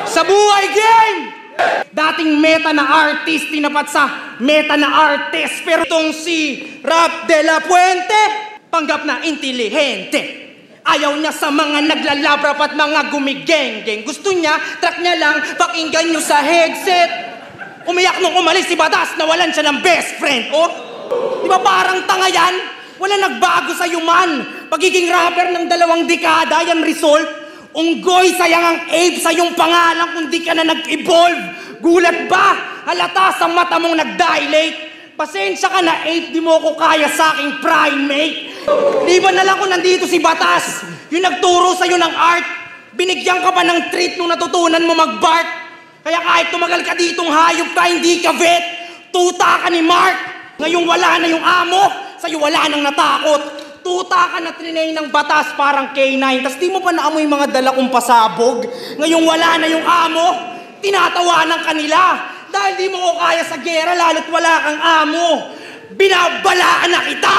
Sa buhay game! Dating meta na artist, tinapat sa meta na artist. Pero itong si Rap de la Puente, panggap na intelihente. Ayaw niya sa mga naglalabrap at mga gumigeng-geng. Gusto niya, track niya lang, pakinggan niyo sa headset. Umiyak nung umalis si Batas, nawalan siya ng best friend. Oh, di ba parang tanga yan? Wala nagbago sa man. Pagiging rapper ng 2 dekada, yan result. Unggoy, sayang ang ape sa iyong pangalan kung di ka na nag-evolve. Gulat ba? Halata sa mata mong nag-dilate. Pasensya ka na, ape, di mo ko kaya sa aking primate. Di ba na lang kung nandito si Batas, yung nagturo sa'yo ng art, binigyan ka pa ng treat nung natutunan mo mag-bark. Kaya kahit tumagal ka ditong hayop ka, hindi ka vet, tuta ka ni Mark. Ngayong wala na yung amo, sa'yo wala nang natakot. Tuta ka na trinay ng Batas parang K9, tas di mo pa naamoy mga dala kong pasabog. Ngayong wala na yung amo, tinatawanan ka nila. Dahil di mo ko kaya sa gera lalo't wala kang amo. Binabalaan na kita!